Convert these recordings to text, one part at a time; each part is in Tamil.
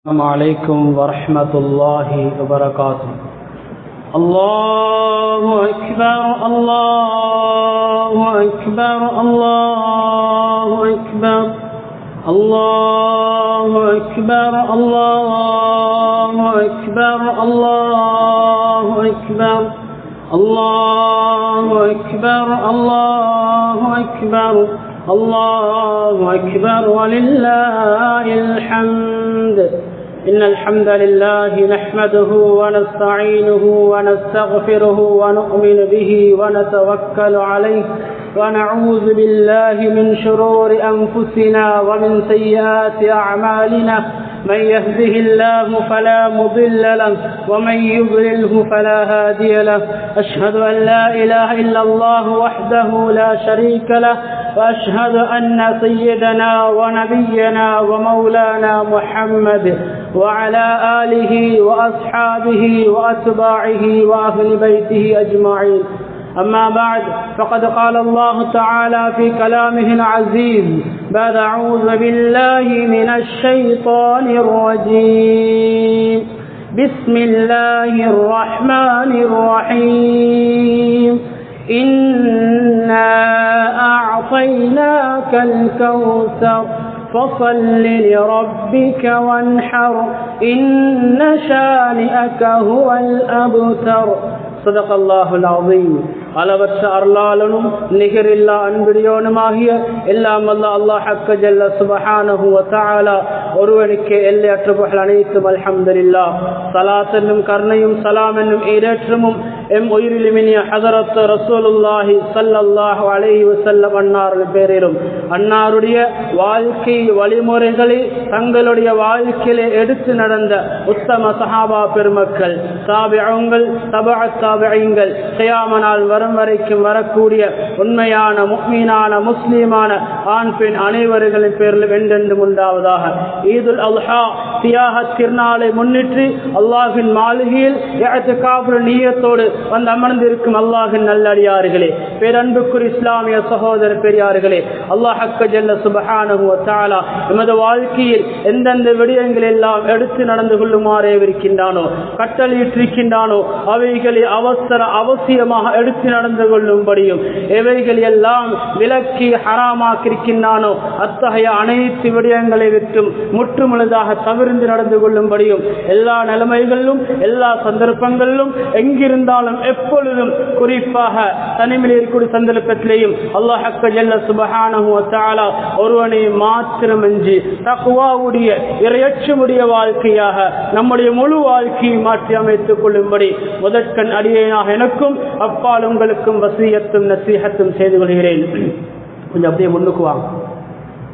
السلام عليكم ورحمة الله وبركاته. الله أكبر الله أكبر الله أكبر الله أكبر الله أكبر الله أكبر الله أكبر الله أكبر الله أكبر ولله الحمد. إن الحمد لله نحمده ونستعينه ونستغفره ونؤمن به ونتوكل عليه ونعوذ بالله من شرور أنفسنا ومن سيئات أعمالنا. من يهده الله فلا مضل له ومن يضلله فلا هادي له. أشهد أن لا إله إلا الله وحده لا شريك له وأشهد أن سيدنا ونبينا ومولانا محمد وعلى آله وأصحابه وأتباعه وأهل بيته أجمعين. أما بعد فقد قال الله تعالى في كلامه العزيز بعد أعوذ بالله من الشيطان الرجيم. بسم الله الرحمن الرحيم. إنا أعطيناك الكوثر فصل لربك وانحر إن شانئك هو الأبتر. صدق الله العظيم. அளவற்ற அருளாளனும் நிகரில்லா அன்பிடியோனுமாகிய எல்லாம் அல்லாஹ் ஹக்க ஜல்ல சுப்ஹானஹு வ தஆலா ஒருவனுக்கு எல்லையற்ற புகழ் அனைத்தும் அல்ஹம்துலில்லாஹ். ஸலாத் என்னும் கருணையும் சலாம் என்னும் ஈடேற்றமும் எம் உயிரிலுமினிய ஹஸரத் ரசூலுல்லாஹி ஸல்லல்லாஹு அலைஹி வஸல்லம் அன்னாரின் பேரிலும் அன்னாருடைய வாழ்க்கை வழிமுறைகளை தங்களுடைய வாழ்க்கையிலே எடுத்து நடந்த உத்தம சஹாபா பெருமக்கள், தாபிஊன்கள், தபஅத் தாபிஈன்கள், கியாம நாள் வரைக்கும் வரக்கூடிய உண்மையான முஃமினான முஸ்லிமான ஆண் பெண் அனைவர்களின் பேரில் வென்றென்று உண்டாவதாக. ஈதுல் அல்ஹா தியாக திருநாளை முன்னிட்டு அல்லாஹின் மாளிகையில் இஅ்திகாஃப் நிய்யத்தோடு வந்து அமர்ந்திருக்கும் அல்லாஹின் நல்லடியார்களே, பேரன்புக்குரிய இஸ்லாமிய சகோதர பெரியார்களே, அல்லாஹ் ஹக்க ஜல்ல சுப்ஹானஹு வ தஆலா எமது வாழ்க்கையில் எந்தெந்த விடயங்கள் எல்லாம் எடுத்து நடந்து கொள்ளுமாறே இருக்கின்றானோ, கட்டளையிட்டிருக்கின்றானோ அவைகளை அவசியமாக எடுத்து நடந்து கொள்ளும்படியும் எவைகள் எல்லாம் விலக்கி ஹராமாக்கிருக்கின்றானோ அத்தகைய அனைத்து விடயங்களை விட்டும் முற்றுமுழுதாக தவிர்த்து நடந்து கொள்ளும்படியும் எல்லா நிலைமைகளிலும் எல்லா சந்தர்ப்பங்களிலும் எங்கிருந்தாலும் எப்பொழுதும் குறிப்பாக தனிமையில் இருக்கக்கூடிய சந்தர்ப்பத்திலேயும் அல்லாஹ் ஹக்க ஜல்ல சுப்ஹானஹு வ தஆலா ஒருவனை மாத்திரமின்றி தக்வாவுடைய இறையச்சமுடைய வாழ்க்கையாக நம்முடைய முழு வாழ்க்கையை மாற்றி அமைத்துக் கொள்ளும்படி முதற்கண் அடியேனாக எனக்கும் அப்பால் உங்களுக்கும் வசியத்தும் நசீஹத்தும் செய்து கொள்கிறேன். கொஞ்சம் அப்படியே முன்னுக்கு வாங்க,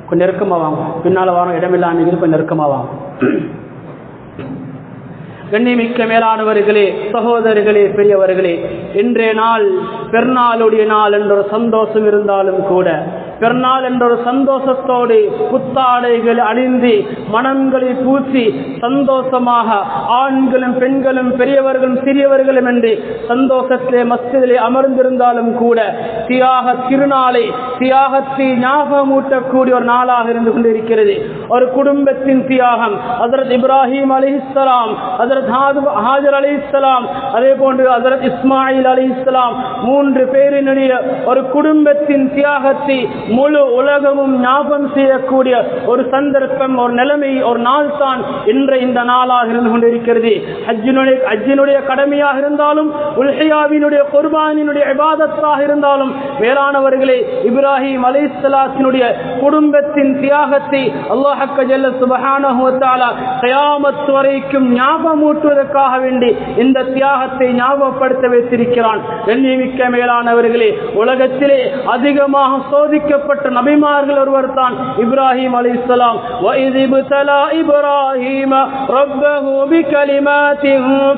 கொஞ்சம் நெருக்கமாக வாங்க, பின்னால் வாங்க, இடமில்லாமல் கொஞ்சம் நெருக்கமாக வாங்க. கண்ணிமிக்க மேலானவர்களே, சகோதரர்களே, பெரியவர்களே, இன்றைய நாள் பெருநாளுடைய நாள் என்ற ஒரு சந்தோஷம் இருந்தாலும் கூட பெருநாள் என்ற ஒரு சந்தோஷத்தோடு புத்தாடைகள் அணிந்து மனங்களை பூசி சந்தோஷமாக ஆண்களும் பெண்களும் பெரியவர்களும் சிறியவர்களும் என்று சந்தோஷத்திலே மஸ்ஜிதிலே அமர்ந்திருந்தாலும் கூட தியாக திருநாளை தியாகத்தை ஞாபகமூட்டக்கூடிய ஒரு நாளாக இருந்து கொண்டிருக்கிறது. ஒரு குடும்பத்தின் தியாகம், ஹஜ்ரத் இப்ராஹிம் அலைஹிஸ்ஸலாம், ஹஜ்ரத் ஹாஜர் அலைஹிஸ்ஸலாம், அதே போன்று ஹஜ்ரத் இஸ்மாயில் அலைஹிஸ்ஸலாம், 3 பேரினுடைய ஒரு குடும்பத்தின் தியாகத்தை முழு உலகமும் ஞாபகம் செய்யக்கூடிய ஒரு சந்தர்ப்பம், ஒரு நிலைமை, ஒரு நாள் தான் இன்று இந்த நாளாக இருந்து கொண்டிருக்கிறது. ஹஜ்ஜினுடைய கடமையாக இருந்தாலும் உல்ஹியாவினுடைய குர்பானினுடைய இபாதத்தாக இருந்தாலும் வேளாணவர்களே, இப்ராஹிம் அலைஹிஸ்ஸலாத்தினுடைய குடும்பத்தின் தியாகத்தை அல்லாஹ் ஹக்க ஜல்ல சுப்ஹானஹு வ தஆலா கியாமத் வரைக்கும் ஞாபகமூட்டுவதற்காக வேண்டி இந்த தியாகத்தை ஞாபகப்படுத்த வைத்திருக்கிறான். கண்ணியமிக்க மேலானவர்களே, உலகத்திலே அதிகமாக சோதிக்கப்பட்ட நபிமார்கள் ஒருவர் தான் இப்ராஹிம் அலைஹிஸ்ஸலாம். وَإِذِ ابْتَلَى إِبْرَاهِيمَ رَبَّهُ بِكَلِمَاتٍ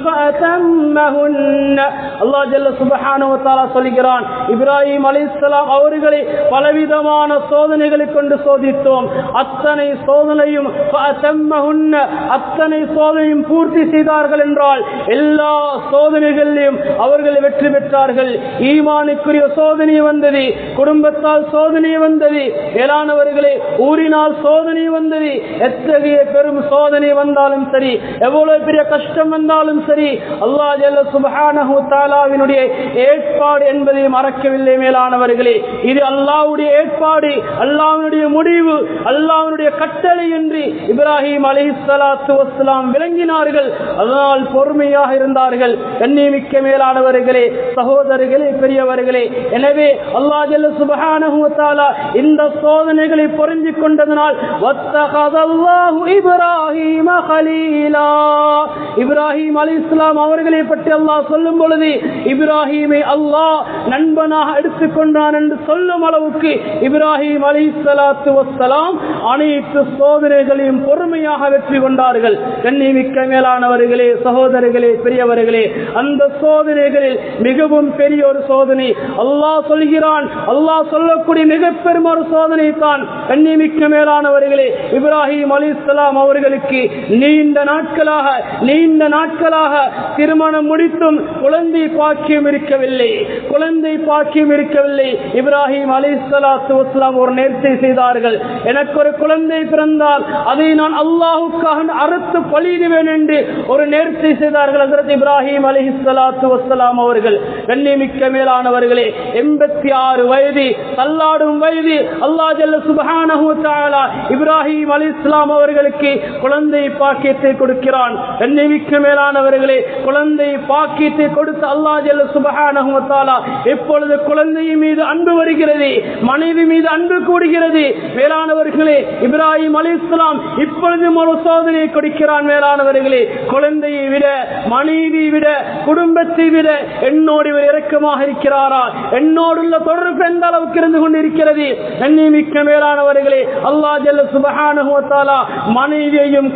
فَأَتَمَّهُنَّ. அல்லாஹ் ஜல்ல சுப்ஹானஹு வ தஆலா சொல்கிறான், இப்ராஹிம் அலைஹிஸ்ஸலாம் அவர்களை பலவிதமான சோதனைகளை கொண்டு சோதித்தோம். அத்தனை சோதனையும் அத்தனை சோதனையும் பூர்த்தி செய்தார்கள் என்றால் எல்லா சோதனைகளிலும் அவர்கள் வெற்றி பெற்றார்கள். ஈமானுக்குரிய சோதனை வந்தது, குடும்பத்தால் சோதனை சோதனை வந்தது. மேலானவர்களே, ஊரினால் சோதனை வந்தது. எத்தகைய பெரும் சோதனை வந்தாலும் சரி, எவ்வளவு பெரிய கஷ்டம் வந்தாலும் சரி, அல்லாஹ் ஜல்ல சுப்ஹானஹு தஆலாவினுடைய ஏற்பாடு என்பதை மறக்கவில்லை. மேலானவர்களே, இது அல்லாஹ்வுடைய ஏற்பாடு, அல்லாஹ்வுடைய முடிவு, அல்லாஹ்வுடைய கட்டளை என்று இப்ராஹிம் அலைஹிஸ்ஸலாத்து வஸ்ஸலாம் விளங்கினார்கள். அதனால் பொறுமையாக இருந்தார்கள். கண்ணியமிக்க மேலானவர்களே, சகோதரர்களே, பெரியவர்களே, எனவே அல்லாஹ் ஜல்ல சுப்ஹானஹு வ தஆலா இந்த சோதனைகளை புரிந்து கொண்டதனால் வத்தகதல்லாஹு இப்ராஹீம கலீலா, இப்ராஹிம் அலைஹிஸ்ஸலாம் அவர்களை பற்றி அல்லாஹ் சொல்லும் பொழுது இப்ராஹீமை அல்லாஹ் நண்பனாக எடுத்துக்கொண்டான் என்று சொல்லும் அளவுக்கு இப்ராஹிம் அலைஹிஸ்ஸலாத்து வஸ்ஸலாம் அனைத்து சோதனைகளையும் பொறுமையாக வெற்றி கொண்டார்கள். கண்ணியமிக்க மேலானவர்களே, சகோதரர்களே, பெரியவர்களே, அந்த சோதனைகளில் மிகவும் பெரிய ஒரு சோதனை அல்லாஹ் சொல்கிறான். அல்லாஹ் சொல்லக்கூடிய மிக பெரும் ஒரு சோதனை தான் கண்ணியமிக்க மேலானவர்களே, இப்ராஹிம் அலைஹிஸ்ஸலாம் அவர்களுக்கு நீண்ட நாட்களாக திருமணம் முடித்தும் குழந்தை பாக்கியம் இருக்கவில்லை. இப்ராஹிம் அலைஹிஸ்ஸலாத்து வஸ்ஸலாம் ஒரு நேர்ச்சை செய்தார்கள். எனக்கு ஒரு குழந்தை பிறந்தால் அதை நான் அல்லாஹ்வுக்காக அறுத்து பலியிடுவேன் என்று ஒரு நேர்ச்சை செய்தார்கள். ஹஜ்ரத் இப்ராஹிம் அலைஹிஸ்ஸலாத்து வஸ்ஸலாம் அவர்கள். கண்ணியமிக்க மேலானவர்களே, 86 வயது தள்ளாடும் வயது அல்லாஹ் ஜல்ல சுப்ஹானஹு வ தஆலா இப்ராஹிம் அலைஹிஸ்ஸலாம் அவர்களுக்கு குழந்தை பாக்கியத்தை கொடுக்கிறான். கண்ணியமிக்க மேலானவர்களே, குழந்தை பாக்கியத்தை கொடுத்த அல்லாஹ் ஜல்ல சுப்ஹானஹு வ தஆலா எப்பொழுது குழந்தையின் மீது அன்பு வருகிறது, மனைவி மீது அன்பு கூடுகிறது. மேலானவர்களே, இப்ராஹிம் அலைஹிஸ்ஸலாம் இப்பொழுது ஒரு சோதனை கொடுக்கிறான். மேலானவர்களே, குழந்தையை விட, மனைவி விட, குடும்பத்தை விட என்னோடு இவர் இரக்கமாக இருக்கிறாரா, என்னோடுள்ள தொடர்பு எந்த அளவுக்கு இருந்து கொண்டிருக்கிறது. கண்ணியமிக்க மேலானவர்களே, அல்லாஹ் ஜல்ல சுப்ஹானஹு வ தஆலா மனைவியையும்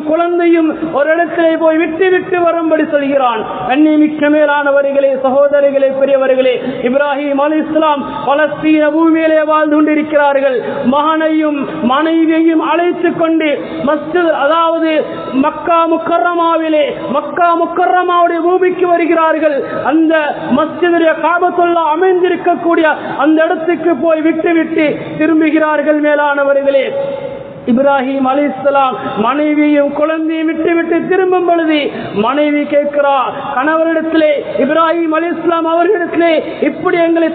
குழந்தையும் ஒரு இடத்திலே போய் விட்டு வரும்படி சொல்கிறான். கண்ணியமிக்க மேலானவர்களே, சகோதரர்களே, பெரியவர்களே, இப்ராஹிம் அலைஹிஸ்ஸலாம் பலஸ்தீன பூமியிலே வாழ்ந்து கொண்டிருக்கிறார்கள். மகனையும் மனைவியையும் அழைத்துக் கொண்டு மஸ்ஜித், அதாவது மக்கா முக்கர்ரமாவுடைய பூமிக்கு வருகிறார்கள். அந்த மஸ்ஜிதுடைய காபத்துல்லா அமைந்திருக்கக்கூடிய அந்த இடத்துக்கு போய் விட்டு திரும்புகிறார்கள். மேலானவர்களே, இப்ராஹிம் அலைஹிஸ்ஸலாம் மனைவியும் குழந்தையும் விட்டு திரும்பும் பொழுது மனைவி கேட்கிறார் கணவரிடத்திலே, இப்ராஹிம் அலைஹிஸ்ஸலாம் அவர்களிடத்திலே, இப்படி எங்களை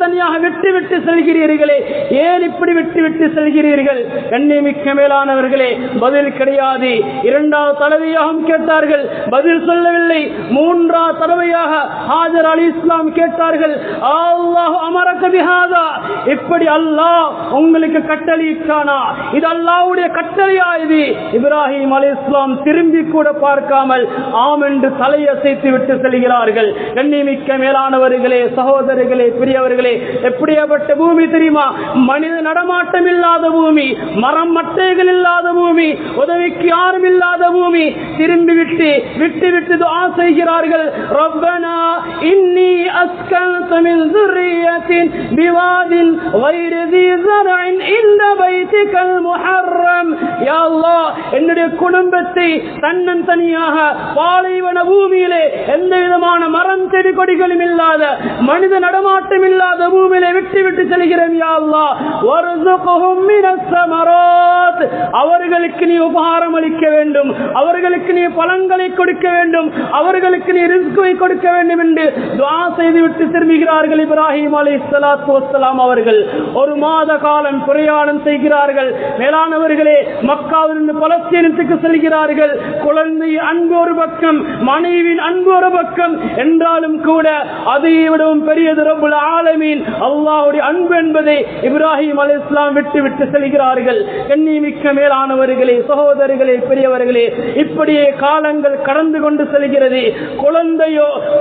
தனியாக விட்டு செல்கிறீர்களே, ஏன் இப்படி விட்டு செல்கிறீர்கள்? கண்ணியமிக்க மேலானவர்களே, பதில் கிடையாது. 2வது தடவையாக கேட்டார்கள், பதில் சொல்லவில்லை. 3வது தடவையாக ஹாஜர் அலைஹிஸ்ஸலாம் கேட்டார்கள், அல்லாஹ் அமரக பிஹாதா, இப்படி அல்லாஹ் உங்களுக்கு கட்டளையிட்டானா? இது அல்லாஹ்வுடைய கட்டளையா இது? இப்ராஹிம் அலைஹிஸ்ஸலாம் திரும்பி கூட பார்க்காமல் ஆம் என்று தலையசைத்து விட்டு செல்கிறார்கள். கண்ணியமிக்க மேலானவர்களே, சகோதரர்களே, பெரியவர்களே, எப்படியாப்பட்ட பூமி தெரியுமா? மனித நடமாட்டம் இல்லாத பூமி, மரம் மட்டைகள் இல்லாத பூமி, உதவிக்கு யாரும் இல்லாத பூமி. திரும்பி விட்டு துஆ செய்கிறார்கள், ரப்பனா இன்னி அஸ்கன்து மின் ذُرِّيَّةٍ بِوَادٍ غَيْرِ ذِي زَرْعٍ عِندَ بَيْتِكَ الْمُحَرَّمِ. யா அல்லாஹ், என்னுடைய குடும்பத்தை தன்னந்தனியாக பாலைவன பூமியிலே எந்த விதமான மரம் செடி கொடிகளும் இல்லாத, மனித நடமாட்டம் இல்லாத பூமியிலே விட்டு செல்கிறேன். யா அல்லாஹ், வர்ஸுக்ஹும் மினஸ் ஸமராத், அவர்களுக்கு நீ உபகாரம் அளிக்க வேண்டும், அவர்களுக்கு நீ பழங்களை கொடுக்க வேண்டும், அவர்களுக்கு நீ ரிஸ்கை கொடுக்க வேண்டும் என்று துஆ செய்துவிட்டு திரும்புகிறார்கள். இப்ராஹிம் அலைஹிஸ்ஸலாத்து வஸ்ஸலாம் அவர்கள் 1 மாத காலம் பிரயாணம் செய்கிறார்கள். மேலானவர்களே, மக்காவிலிருந்து பலஸ்தீனத்துக்கு செல்கிறார்கள். குழந்தை அன்பு ஒரு பக்கம், மனைவியின் அன்பு ஒரு பக்கம் என்றாலும் கூட அதை விடவும் பெரியது ரப்புல் ஆலமீன் அல்லாஹ்வுடைய அன்பு என்பதை இப்ராஹிம் அலைஹிஸ்ஸலாம் விட்டு செல்கிறார்கள். கண்ணியமிக்க மேலானவர்களே, சகோதரர்களே, பெரியவர்களே, இப்படியே காலங்கள் கடந்து கொண்டு செல்கிறது.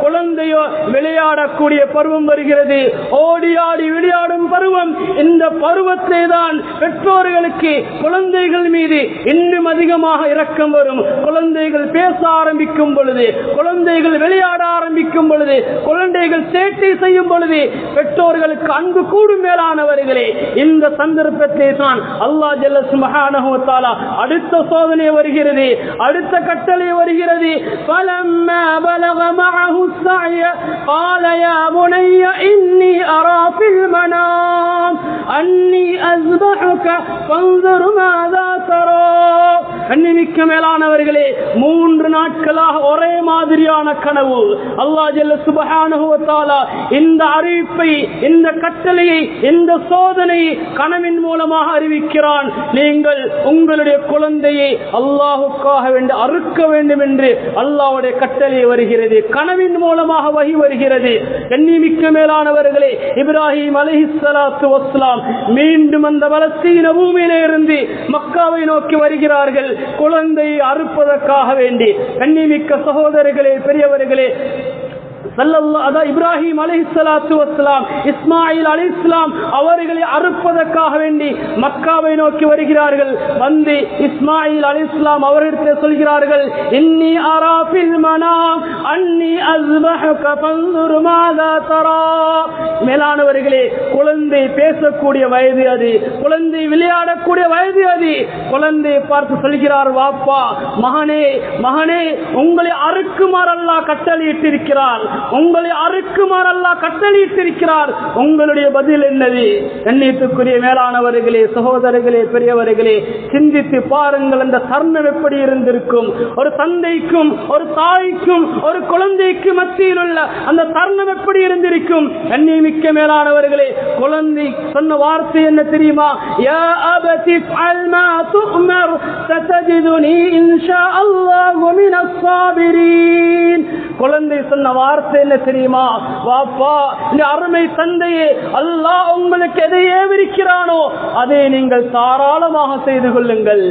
குழந்தையோ விளையாடக்கூடிய பருவம் வருகிறது, ஓடி ஆடி விளையாடும் பருவம். இந்த பருவத்திலே தான் பெற்றோர்களுக்கு குழந்தைகள் மீது இன்னும் அதிகமாக இரக்கம் வரும். குழந்தைகள் பேச ஆரம்பிக்கும் பொழுது, குழந்தைகள் விளையாட ஆரம்பிக்கும் பொழுது, குழந்தைகள் சேட்டை செய்யும் பொழுது பெற்றோர்களுக்கு அன்பு கூடும். மேலானவர்களே, இந்த சந்தர்ப்பத்தை தான் அல்லாஹ் ஜல்ல சுப்ஹானஹு வ தஆலா அடுத்த சோதனை வருகிறது. அடுத்த கட்டளை வருகிறது. فَلَمَّا بَلَغَ مَعَهُ السَّعْيَ قَالَ يَا بُنَيَّ إِنِّي أَرَى فِي الْمَنَامِ أَنِّي أَذْبَحُكَ فَانظُرْ مَاذَا تَرَى. கண்ணிமிக்க மேலானவர்களே, 3 நாட்களாக ஒரே மாதிரியான கனவு. அல்லாஹ் ஜல்ல சுப்ஹானஹு வ தஆலா இந்த அறிவிப்பை, இந்த கட்டளையை, இந்த சோதனையை கனவின் மூலமாக அறிவிக்கிறான். நீங்கள் உங்களுடைய குழந்தையை அல்லாஹ்வுக்காக வேண்டி அறுக்க வேண்டும் என்று அல்லாஹ்வுடைய கட்டளை வருகிறது. கனவின் மூலமாக வஹி வருகிறது. கண்ணிமிக்க மேலானவர்களே, இப்ராஹிம் அலைஹிஸ்ஸலாத்து வஸ்ஸலாம் மீண்டும் அந்த பலஸ்தீன பூமியிலே இருந்து மக்காவை நோக்கி வருகிறார்கள், குழந்தையை அறுப்பதற்காக வேண்டி. கண்ணிமிக்க சகோதரர்களே, பெரியவர்களே, இப்ராஹிம் அலைஹிஸ்ஸலாத்து வஸ்ஸலாம் இஸ்மாயில் அலைஹிஸ்ஸலாம் அவர்களை அறுப்பதற்காக வேண்டி மக்காவை நோக்கி வருகிறார்கள். வந்து இஸ்மாயில் அலைஹிஸ்ஸலாம் அவர்களிடத்தில் சொல்கிறார்கள், இன்னி அரா ஃபில் மனாம் அன்னி அஸ்பஹுக ஃபன்துர் மாதா தரா. மேலானவர்களே, குழந்தை பேசக்கூடிய வயது அது, குழந்தை விளையாடக்கூடிய வயது அது. குழந்தையை பார்த்து சொல்கிறார், வாப்பா, மகனே மகனே, உங்களை அறுக்குமாறு அல்லாஹ் கட்டளையிட்டிருக்கிறார், உங்களை அறுக்குமாறு அல்லாஹ் கட்டளையிட்டிருக்கிறார். உங்களுடைய பதில் என்னது? கண்ணியத்துக்குரிய மேலானவர்களே, சகோதரர்களே, பெரியவர்களே, சிந்தித்து பாருங்கள், அந்த தருணம் எப்படி இருந்திருக்கும். ஒரு தந்தைக்கும் ஒரு தாய்க்கும் ஒரு குழந்தைக்கு மத்தியில் உள்ள அந்த தருணம் எப்படி இருந்திருக்கும். கண்ணியமிக்க மேலானவர்களே, குழந்தை சொன்ன வார்த்தை என்ன தெரியுமா? யா அபதி ஃஅல் மா துஅமர் சதஜிதுனி இன்ஷா அல்லாஹு மினஸ் ஸாபிரீன். குழந்தை சொன்ன வார்த்தை என்ன தெரியுமா? வாப்பா, இந்த அருமை தந்தையே, அல்லாஹ் உங்களுக்கு எதை ஏவிருக்கிறானோ அதை நீங்கள் தாராளமாக செய்து கொள்ளுங்கள்,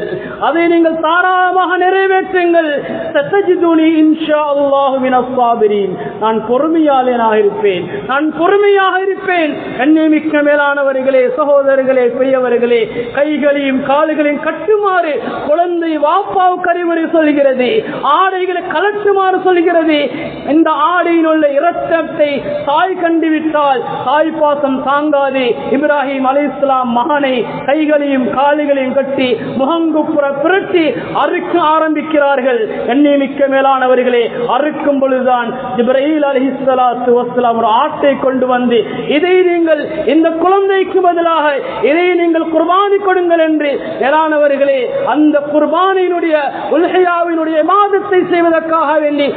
அதை நீங்கள் தாராளமாக நிறைவேற்றுங்கள். சதஜிதுனி இன்ஷா அல்லாஹு மினஸ் ஸாபிரீன். நான் பொறுமையாளனாக இருப்பேன், நான் பொறுமையாக இருப்பேன். கண்ணியமிக்க மேலானவர்களே, சகோதரர்களே, பெரியவர்களே, கைகளையும் கால்களையும் கட்டுமாறு குழந்தை வாப்பாவுக்கு அறிவுரை சொல்கிறது, ஆடைகளை கலட்டுமாறு சொல்கிறது. இந்த ஆடையில் உள்ள இரத்தத்தை தாய் கண்டுவிட்டால் தாய் பாசம் தாங்காது. இப்ராஹிம் அலைஹிஸ்ஸலாம் மகனை கைகளையும் கால்களையும் கட்டி முகங்குப்புற புரட்டி அறுக்க ஆரம்பிக்கிறார்கள். கண்ணியமிக்க மேலானவர்களே, அறுக்கும் பொழுதுதான் ஜிப்ரீல் அலைஹிஸ்ஸலாத்து வஸ்ஸலாம் ஒரு ஆட்டை கொண்டு வந்து, இதை நீங்கள் இந்த குழந்தைக்கு பதிலாக இதை நீங்கள் குர்பானி கொடுங்கள் என்று. மேலானவர்களே, அந்த குர்பானியினுடைய உல்ஹியாவினுடைய மாதத்தை செய்வதற்காக வேண்டி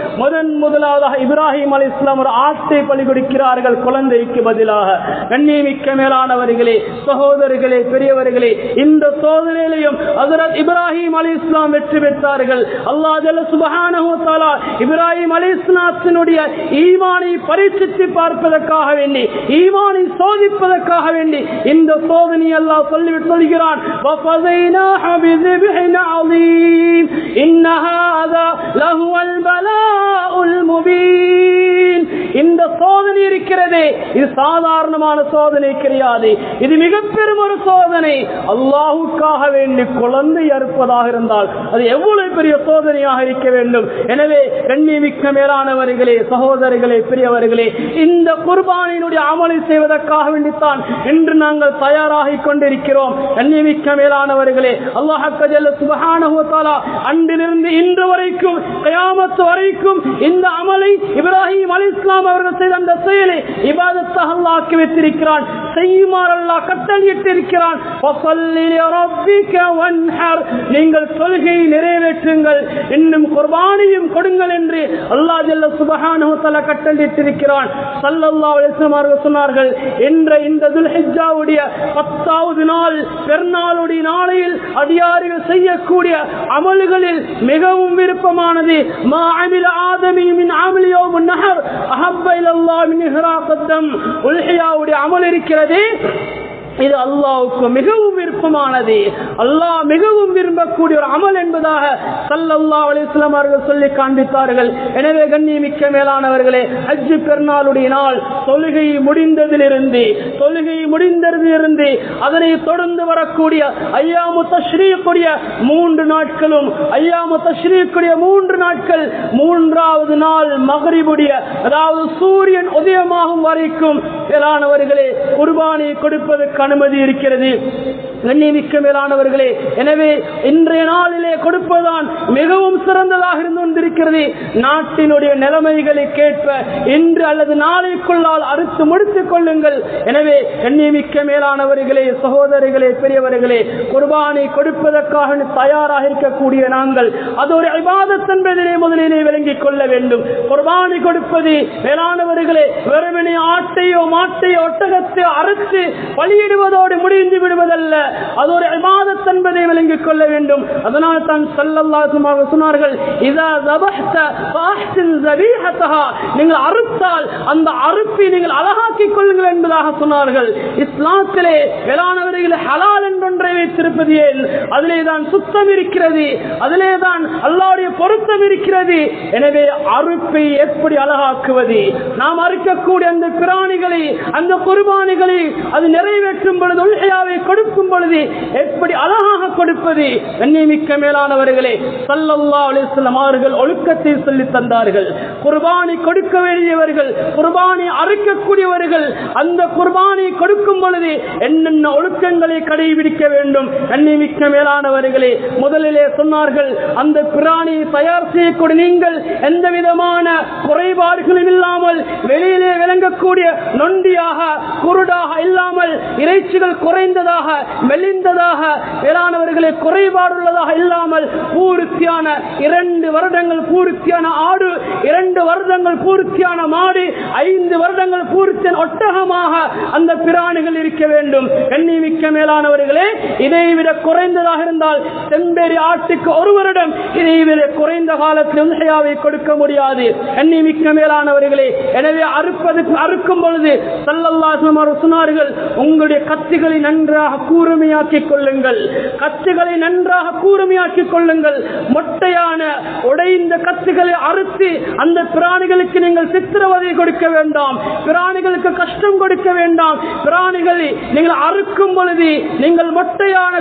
முதலாவதாக இப்ராஹிம் அலைஹிஸ்ஸலாம் ஒரு ஆட்டை பலி கொடுக்கிறார்கள் குழந்தைக்கு பதிலாக. கண்ணியமிக்க மேலானவர்களே, சகோதரர்களே, பெரியவர்களே, இந்த சோதனையிலையும் ஹஜ்ரத் இப்ராஹிம் அலைஹிஸ்ஸலாம் வெற்றி பெற்றார்கள். அல்லாஹ் ஜல்ல சுப்ஹானஹு வ தஆலா இப்ராஹிம் அலைஹிஸ்ஸலாத்தினுடைய ஈமானை பரீட்சித்து பார்ப்பதற்காக வேண்டி, ஈமானை சோதிப்பதற்காக வேண்டி இந்த சோதனை அல்லாஹ் சொல்கிறான். வஃபதைனாஹு பிஸிப்ஹின் அஸீம் இன்ன ஹாதா லஹுவல் பலாஉல் முபீன். இந்த சோதனை இருக்கிறதே, இது சாதாரணமான சோதனை கிடையாது, இது மிக பெரும் ஒரு சோதனை. அல்லாஹ்வுக்காக வேண்டி குழந்தை அறுப்பதாக இருந்தால் அது எவ்வளவு பெரிய சோதனையாக இருக்க வேண்டும். எனவே கண்ணியமிக்க மேலானவர்களே, சகோதரர்களே, பெரியவர்களே, இந்த குர்பானியினுடைய அமலை செய்வதற்காக வேண்டித்தான் இன்று நாங்கள் தயாராகி கொண்டிருக்கிறோம். கண்ணியமிக்க மேலானவர்களே, அல்லாஹ் ஜல்ல சுப்ஹானஹு வ தஆலா அன்றிலிருந்து இன்று வரைக்கும் கியாமத் வரைக்கும் இந்த அமலை இப்ராஹிம் அலைஹிஸ்ஸலாம் அவர்கள் செய்த அந்த செயலை இபாதத்தாக அல்லாஹ் ஆக்கி வைத்திருக்கிறான். செய்யுமாறு அல்லாஹ் கட்டளையிட்டிருக்கிறான். ஃபஸல்லி லிரப்பிக வன்ஹர். நீங்கள் தொழுகையை நிறைவேற்றுங்கள், இன்னும் குர்பானியும் கொடுங்கள் என்று அல்லாஹ் ஜல்ல சுப்ஹானஹு வ தஆலா கட்டளையிட்டிருக்கிறான். ஸல்லல்லாஹு அலைஹி வஸல்லம் அவர்கள் சொன்னார்கள், என்ற இந்த துல்ஹிஜ்ஜாவுடைய 10வது நாள் பெருநாளுடைய நாளையில் அடியார்கள் செய்யக்கூடிய அமல்களில் மிகவும் விருப்பமானது மா அமில ஆதமி மின் அமலி யௌமுன் நஹர் அஹப்ப இலல்லாஹ் மின் இஹ்ராகத் தம். உல்ஹியாவுடைய அமல் இருக்கிறது, இது அல்லாஹ்வுக்கு மிகவும் விருப்பமானது, அல்லாஹ் மிகவும் விரும்பக்கூடிய ஒரு அமல் என்பதாக ஸல்லல்லாஹு அலைஹி வஸல்லம் அவர்கள் சொல்லி காண்பித்தார்கள். எனவே கண்ணியமிக்க மேலானவர்களே, ஹஜ் பெருநாளுடைய நாள் தொழுகை முடிந்ததிலிருந்து அதனை தொடர்ந்து வரக்கூடிய ஐயாமு தஷ்ரீக்குடைய 3 நாட்களும், ஐயாமு தஷ்ரீக்குடைய 3 நாட்கள், 3வது நாள் மக்ரிபுடைய, அதாவது சூரியன் உதயமாகும் வரைக்கும் மேலானவர்களே குர்பானி கொடுப்பதற்கு அனுமதி இருக்கிறது. கண்ணியமிக்க மேலானவர்களே, எனவே இன்றைய நாளிலே கொடுப்பதுதான் மிகவும் சிறந்ததாக இருந்து கொண்டிருக்கிறது. நாட்டினுடைய நிலைமைகளை கேட்ப இன்று அல்லது நாளைக்குள்ளால் அறுத்து முடித்துக் கொள்ளுங்கள். எனவே கண்ணியமிக்க மேலானவர்களே, சகோதரிகளே, பெரியவர்களே, குர்பானை கொடுப்பதற்காக தயாராக இருக்கக்கூடிய நாங்கள் அது ஒரு இபாதத் என்பதிலே முதலிலே விளங்கிக் கொள்ள வேண்டும். குர்பானை கொடுப்பது மேலானவர்களே வெறுமனே ஆட்டையோ மாட்டையோ ஒட்டகத்தை அறுத்து பலியிடுவதோடு முடிந்து விடுவதல்ல, அது ஒரு இபாதத் என்பதை விளங்கிக் கொள்ள வேண்டும். அதனால் தான் ஸல்லல்லாஹு அலைஹி வஸல்லம் சொன்னார்கள், இதா ஸபஹ்த ஃபஅஹ்சின் ஸபீஹதஹா, நீங்கள் அறுத்தால் அந்த அறுப்பை நீங்கள் அழகாக்கிக் கொள்ளுங்கள் என்பதாக சொன்னார்கள். இஸ்லாத்திலே மேலானவர்களே ஹலால் என்றொன்றை வைத்திருப்பது ஏன்? அதிலே தான் சுத்தம் இருக்கிறது, அதிலே தான் அல்லாஹ்வுடைய பொருத்தம் இருக்கிறது. எனவே அறுப்பை எப்படி அழகாக்குவது? நாம் அறுக்கக்கூடிய அந்த பிராணிகளை, அந்த குர்பானிகளை அது நிறைவேற்றும் பொழுது, உல்ஹியாவை கொடுக்கும் பொழுது எப்படி அழகாக கொடுப்பது? கண்ணியமிக்க மேலானவர்களே, ஸல்லல்லாஹு அலைஹி வஸல்லம் அவர்கள் ஒழுக்கத்தை சொல்லி தந்தார்கள். குர்பானி கொடுக்க வேண்டியவர்கள், குர்பானி அறுக்கக்கூடியவர்கள் அந்த குர்பானி கொடுக்கும் பொழுது என்னென்ன ஒழுக்கங்களை கடைபிடிக்க வேண்டும்? கண்ணியமிக்க மேலானவர்களே, முதலிலே சொன்னார்கள், அந்த பிராணியை தயார் செய்யக்கூடிய நீங்கள் எந்த விதமான குறைபாடுகளும் இல்லாமல், வெளியிலே விளங்கக்கூடிய நொண்டியாக குருடாக இல்லாமல், இறைச்சிகள் குறைந்ததாக மெலிந்ததாக மேலானவர்களே குறைபாடுள்ளதாக இல்லாமல், பூர்த்தியான 2 வருடங்கள் பூர்த்தியான ஆடு, 2 வருடங்கள் பூர்த்தியான மாடு, 5 வருடங்கள் பூர்த்தியான ஒட்டகமாக அந்த பிராணிகள் இருக்க வேண்டும். கண்ணியமிக்க மேலானவர்களே, இதைவிட குறைந்ததாக இருந்தால் செம்பேரி ஆட்டுக்கு 1 வருடம், இதைவிட குறைந்த காலத்தில் உல்ஹியாவை கொடுக்க முடியாது. கண்ணியமிக்க மேலானவர்களே, எனவே அறுக்கும் பொழுது ஸல்லல்லாஹு அலைஹி வஸல்லம் சொன்னார்கள், உங்களுடைய கத்திகளை நன்றாக கூர்மையாக்கிக் கொள்ளுங்கள், கத்திகளை நன்றாக கூர்மையாக்கிக் கொள்ளுங்கள். மொட்டையான உடைந்த கத்திகளை அறுத்து அந்த பிராணிகளுக்கு நீங்கள் சித்திரவதை கொடுக்க வேண்டாம், பிராணிகளுக்கு கஷ்டம் கொடுக்க வேண்டாம். பிராணிகளை நீங்கள் அறுக்கும் பொழுது, நீங்கள் மொட்டையான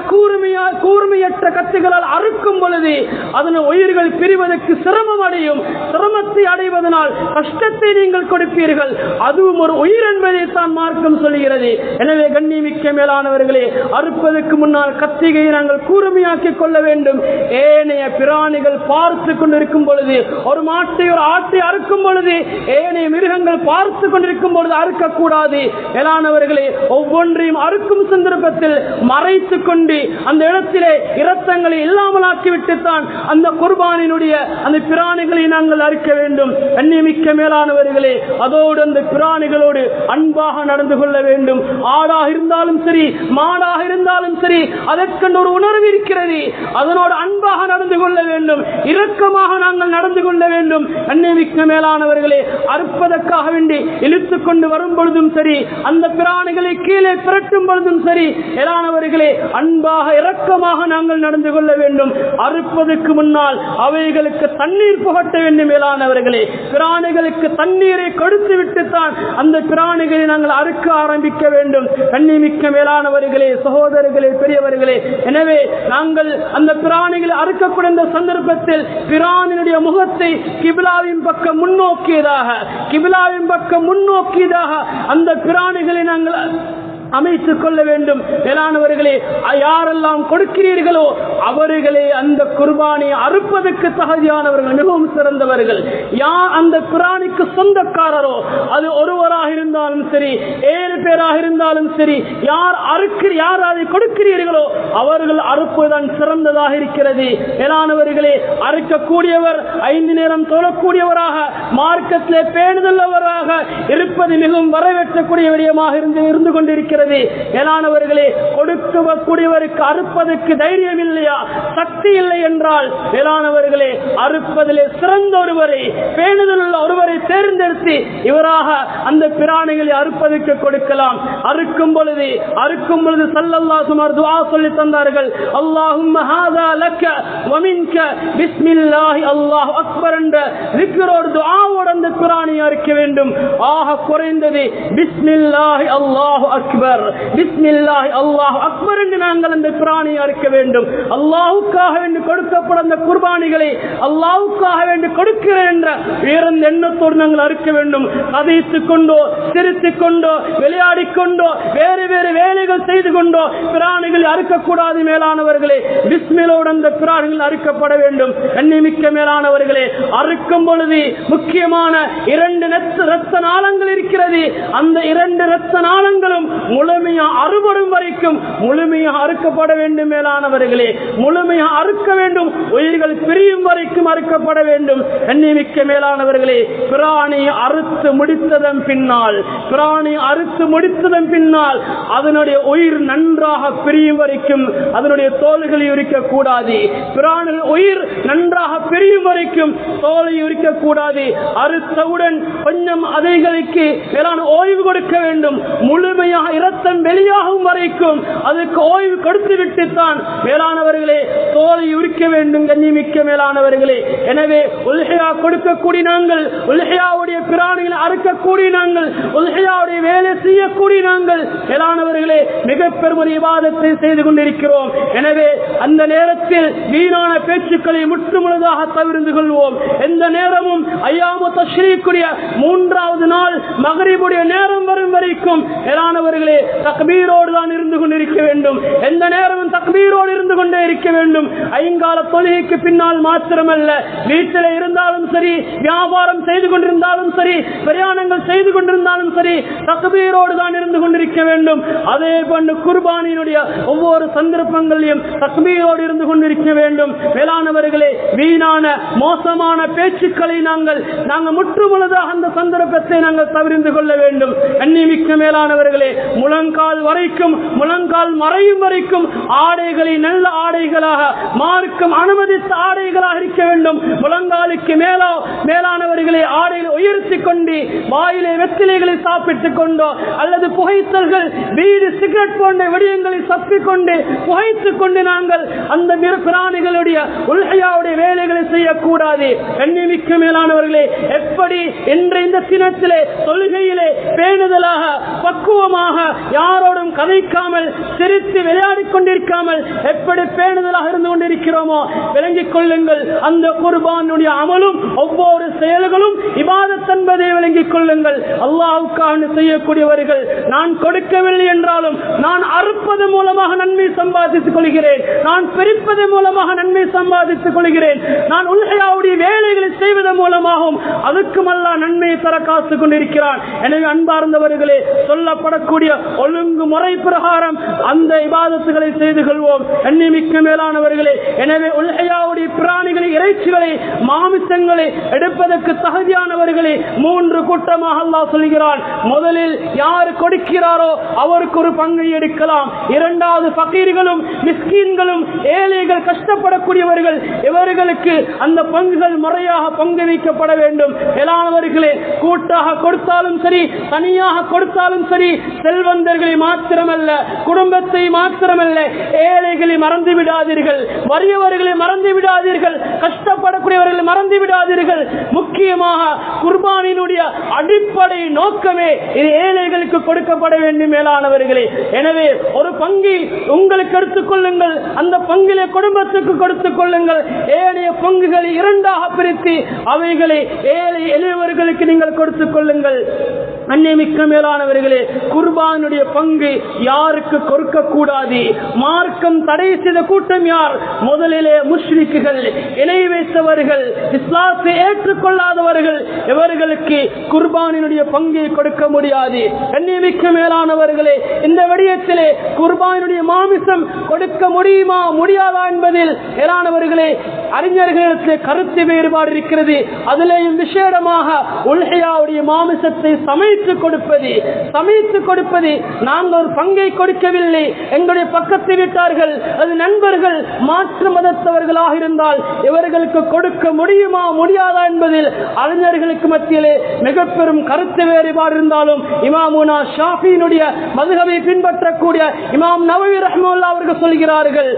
கூர்மையற்ற கத்திகளால் அறுக்கும் பொழுது அதன் உயிர்கள் பிரிவதற்கு சிரமம் அடையும். சிரமத்தை அடைவதனால் கஷ்டத்தை நீங்கள் கொடுப்பீர்கள். அதுவும் ஒரு உயிர் என்பதை தான் மார்க்கம் சொல்கிறது. எனவே கண்ணியமிக்க மேலானவர்களே, அறுப்பதற்கு முன்னால் கத்திகையை நாங்கள் கூர்மையாக்கிக் கொள்ள வேண்டும். ஏனைய பிராணிகள் பார்த்து கொண்டிருக்கும் பொழுது, ஒரு மாட்டை ஒரு ஆட்டை அறுக்கும் பொழுது ஏனைய மிருகங்கள் பார்த்து கொண்டிருக்கும் பொழுது அறுக்கக்கூடாது. மேலானவர்களே, ஒவ்வொன்றையும் அறுக்கும் சந்தர்ப்பத்தில் மறைத்துக் கொண்டு அந்த இடத்திலே இரத்தங்களை இல்லாமல் ஆக்கிவிட்டுத்தான் அந்த குர்பானினுடைய அந்த பிராணிகளை நாங்கள் அறுக்க வேண்டும். கண்ணியமிக்க மேலானவர்களே, அதோடு அந்த பிராணிகளோடு அன்பாக நடந்து கொள்ள வேண்டும். ஆடாக இருந்தாலும் சரி, மாடாக இருந்தாலும் சரி, அதற்கென்று ஒரு உணர்வு இருக்கிறது. அதனோடு அன்பாக நடந்து கொள்ள வேண்டும், இரக்கமாக நாங்கள் நடந்து கொள்ள வேண்டும். கண்ணியமிக்க மேலானவர்களே, அறுப்பதற்காக வேண்டி இழுத்துக் கொண்டு வரும் பொழுதும் சரி, அந்த பிராணிகளை கீழே பிரட்டும் பொழுதும் சரி, மேலானவர்களே அன்பாக இரக்கமாக நாங்கள் நடந்து கொள்ள வேண்டும். அறுப்பதற்கு முன்னால் அவைகளுக்கு தண்ணீர் புகட்ட வேண்டும். மேலானவர்களே, பிராணிகளுக்கு தண்ணீரை கொடுத்து விட்டுத்தான் அந்த பிராணிகளை நாங்கள் அறுக்க ஆரம்பிக்க வேண்டும். கண்ணியமிக்க மேலானவர்களே, சகோதரர்களே, பெரியவர்களே, எனவே நாங்கள் அந்த பிராணிகளை அறுக்கக்கூடிய சந்தர்ப்பத்தில் பிராணினுடைய முகத்தை கிபிலாவின் பக்கம் முன்னோக்கியதாக அந்த பிராணிகளை நாங்கள் அமைத்துக் கொள்ள வேண்டும். மேலானவர்களே, யாரெல்லாம் கொடுக்கிறீர்களோ அவர்களே அந்த குர்பானியை அறுப்பதற்கு தகுதியானவர்கள், மிகவும் சிறந்தவர்கள். யார் அந்த பிராணிக்கு சொந்தக்காரரோ, அது ஒருவராக இருந்தாலும் சரி, 7 பேராக இருந்தாலும் சரி, யார் அதை கொடுக்கிறீர்களோ அவர்கள் அறுப்பதுதான் சிறந்ததாக இருக்கிறது. மேலானவர்களே, அறுக்கக்கூடியவர் 5 நேரம் தொழக்கூடியவராக, மார்க்கத்திலே பேணுதல்லவராக இருப்பது மிகவும் வரவேற்றக்கூடிய விடயமாக இருந்து கொண்டிருக்கிறது. மேலானவர்களே, கொடுக்கக்கூடியவருக்கு அறுப்பதற்கு தைரியம் இல்லையா, சக்தி இல்லை என்றால், மேலானவர்களே அறுப்பதிலே சிறந்த ஒருவரை, பேணுதல் உள்ள ஒருவரை தேர்ந்தெடுத்து இவராக அந்த பிராணிகளை அறுப்பதற்கு கொடுக்கலாம். அறுக்கும் பொழுது ஸல்லல்லாஹு அலைஹி வஸல்லம் துஆ சொல்லி தந்தார்கள். அல்லாஹும்ம ஹாதா லக்க வ மின்க பிஸ்மில்லாஹி அல்லாஹு அக்பர் என்ற திக்ரோடு துஆவோடு அந்த பிராணியை அறுக்க வேண்டும். ஆக குறைந்தது பிஸ்மில்லாஹி அல்லாஹு அக்பர், அக்பர், பிஸ்மில்லாஹி அல்லாஹு அக்பர் என்று நாங்கள் அந்த பிராணியை அறுக்க வேண்டும். அல்லாஹ்வுக்காக வேண்டி கொடுக்கப்படும் அந்த குர்பானிகளை அல்லாஹ்வுக்காக வேண்டி கொடுக்கிறேன் என்ற உயர்ந்த எண்ணத்தோடு நாங்கள் அறுக்க வேண்டும். கதைத்துக் கொண்டோ, சிரித்துக் கொண்டோ, விளையாடிக் கொண்டோ, வேறு வேறு வேலைகள் செய்து கொண்டோ பிராணிகள் அறுக்கக்கூடாது. மேலானவர்களே, பிஸ்மில்லோடு அந்த பிராணிகள் அறுக்கப்பட வேண்டும். கண்ணிமிக்க மேலானவர்களே, அறுக்கும் பொழுது முக்கியமான 2 இரத்த நாளங்கள் இருக்கிறது. அந்த 2 இரத்த நாளங்களும் முழுமையாக அறுபடும் வரைக்கும் முழுமையாக அறுக்கப்பட வேண்டும். மேலானவர்களே, முழுமையாக அறுக்க வேண்டும். உயிர்கள் பிரியும் வரைக்கும் அறுக்கப்பட வேண்டும். கண்ணிமிக்க மேலானவர்களே, பிராணி அறுத்து முடித்ததன் பின்னால் அதனுடைய உயிர் நன்றாக பிரியும் வரைக்கும் அதனுடைய தோள்களை உரிக்கக்கூடாது. பிராணி உயிர் நன்றாக பிரியும் வரைக்கும் தோலை உரிக்கக்கூடாது. அறுத்தவுடன் கொஞ்சம் அதைகளுக்கு ஓய்வு கொடுக்க வேண்டும். முழுமையாக இரத்தம் வெளியாகும் வரைக்கும் அதுக்கு ஓய்வு கொடுத்து விட்டுத்தான் மேலானவர்களே தோலை உரிக்க வேண்டும். கண்ணிமிக்க மேலானவர்களே, எனவே உல்ஹியா கொடுக்கக்கூடிய நாங்கள், உல்ஹியாவுடைய பிராணிகளை அறுக்கக்கூடிய நாங்கள், உல்ஹியாவுடைய வேலை செய்யக்கூடிய நாங்கள் மேலானவர்களே மிக பெரும் இபாதத்தை செய்து கொண்டிருக்கிறோம். எனவே அந்த நேரத்தில் வீணான பேச்சுக்களை முற்றுமுழுதாக தவிர்த்து கொள்வோம். எந்த நேரமும் ஐயாமு தஷ்ரீக்குடைய 3வது நாள் மக்ரிபுடைய நேரம் வரும் வரைக்கும் மேலானவர்களே தக்பீரோடு தான் இருந்து கொண்டிருக்க வேண்டும். எந்த நேரமும் தக்பீரோடு இருந்து கொண்டே இருக்க வேண்டும். ஐங்கால தொழுகைக்கு பின்னால் மாத்திரமல்ல, வீட்டில் இருந்தாலும் சரி, வியாபாரம் செய்து கொண்டிருந்தாலும் சரி, பிரயாணங்கள் செய்து கொண்டிருந்தாலும் சரி, தக்பீரோடு தான் இருந்து கொண்டிருக்க வேண்டும். அதே போன்று குர்பானியினுடைய ஒவ்வொரு சந்தர்ப்பங்களிலும் தக்பீரோடு இருந்து கொண்டிருக்க வேண்டும். மேலானவர்களே, வீணான மோசமான பேச்சுக்களை நாங்கள் முற்றுமுழுதாக அந்த சந்தர்ப்பத்தை நாங்கள் தவிர்த்து கொள்ள வேண்டும். கண்ணிமிக்க மேலானவர்களே, முழங்கால் மறையும் வரைக்கும் ஆடைகளை நல்ல ஆடைகளாக மார்க்கம் அனுமதித்த ஆடைகளாக இருக்க வேண்டும். முழங்காலுக்கு மேலானவர்களை ஆடைகளை உயர்த்தி கொண்டு வாயிலே வெற்றிலைகளை சாப்பிட்டுக் கொண்டோ அல்லது புகைத்தல்கள், வீடு, சிகரெட் போன்ற விடயங்களை சப்பிக்கொண்டு புகைத்துக் கொண்டு நாங்கள் அந்த பிராணிகளுடைய உல்ஹியாவுடைய வேலைகளை செய்யக்கூடாது. கண்ணிமிக்க மேலானவர்களே, எப்படி என்ற இந்த தினத்திலே தொழுகையிலே பேணுதலாக பக்குவமாக யாரோடும் கதைக்காமல் சிரித்து விளையாடிக் கொண்டிருக்காமல் எப்படி பேணுதலாக இருந்து கொண்டிருக்கிறோமோ விளங்கிக் கொள்ளுங்கள். அந்த குர்பானுடைய அமலும் ஒவ்வொரு செயல்களும் இபாதத் என்பதை விளங்கிக் கொள்ளுங்கள். அல்லாஹ்வுக்காக செய்யக்கூடியவர்கள், நான் கொடுக்கவில்லை என்றாலும் நான் அறுப்பது மூலமாக நன்மை சம்பாதித்துக் கொள்கிறேன், நான் பிரிப்பது மூலமாக நன்மை சம்பாதித்துக் கொள்கிறேன், நான் உல்ஹியாவுடைய வேலைகளை செய்வதன் மூலமாகவும் அதுக்கும் அல்லாஹ் நன்மையை தர காத்துக் கொண்டிருக்கிறான். எனவே அன்பார்ந்தவர்களே, சொல்லப்படக்கூடிய ஒழுங்கு முறை பிரகாரம் அந்த இபாதத்துகளை செய்து கொள்வோம். எண்ணிமிக்க மேலானவர்களே, எனவே உல்ஹியாவுடைய பிராணிகளை, இறைச்சிகளை, மாமிசங்களை எடுப்பதற்கு தகுதியானவர்களை 3 கூட்டமாக அல்லாஹ் சொல்கிறான். முதலில் யார் கொடுக்கிறாரோ அவருக்கு ஒரு பங்கை எடுக்கலாம். 2வது ஃபகீர்களும் மிஸ்கீன்களும் ஏழைகள் கஷ்டப்படக்கூடியவர்கள், இவர்களுக்கு அந்த பங்குகள் முறையாக பங்கு வைக்கப்பட வேண்டும். மேலானவர்களே, கூட்டாக கொடுத்தாலும் சரி, தனியாக கொடுத்தாலும் சரி, செல்வந்தர்களை மாத்திரமல்ல, குடும்பத்தை மாத்திரமல்ல, ஏழைகளை மறந்து விடாதீர்கள், வறியவர்களை மறந்து விடாதீர்கள், கஷ்டப்படக்கூடியவர்களை மறந்து விடாதீர்கள். முக்கியமாக குர்பானினுடைய அடிப்படை நோக்கமே இது ஏழைகளுக்கு கொடுக்கப்பட வேண்டும். மேலானவர்களே, எனவே ஒரு பங்கை உங்களுக்கு எடுத்துக் கொள்ளுங்கள், அந்த பங்கிலே குடும்பத்துக்கு கொடுத்துக் கொள்ளுங்கள். ஏழைய பங்குகளை 2ஆக பிரித்து அவைகளை ஏழை எளியவர்களுக்கு நீங்கள் கொடுத்துக் கொள்ளுங்கள். அன்னியமிக்க மேலானவர்களே, குர்பானுடைய பங்கு யாருக்கு கொடுக்க கூடாது? மார்க்கம் தடை செய்த கூட்டம் யார்? முதலிலே முஷ்ரிக்குகள், இணை வைத்தவர்கள், இஸ்லாத்தை ஏற்றுக்கொள்ளாதவர்கள், இவர்களுக்கு குர்பானினுடைய பங்கை கொடுக்க முடியாது. அன்னியமிக்க மேலானவர்களே, இந்த விடயத்திலே குர்பானுடைய மாமிசம் கொடுக்க முடியுமா முடியாதா என்பதில் மேலானவர்களே அறிஞர்களுக்கு கருத்து வேறுபாடு இருக்கிறது. அதிலேயும் விசேடமாக உல்ஹியாவுடைய மாமிசத்தை சமைத்து கொடுப்பது நாங்கள் ஒரு பங்கை கொடுக்கவில்லை, எங்களுடைய பக்கத்து வீட்டார்கள், அது நண்பர்கள், மாற்று மதத்தவர்களாக இருந்தால் இவர்களுக்கு கொடுக்க முடியுமா முடியாதா என்பதில் அறிஞர்களுக்கு மத்தியிலே மிக பெரும் கருத்து வேறுபாடு இருந்தாலும் இமாமுனா ஷாஃபியினுடைய மதுஹபை பின்பற்றக்கூடிய இமாம் நவவி ரஹ்மத்துல்லாஹி அவர்கள் சொல்கிறார்கள்,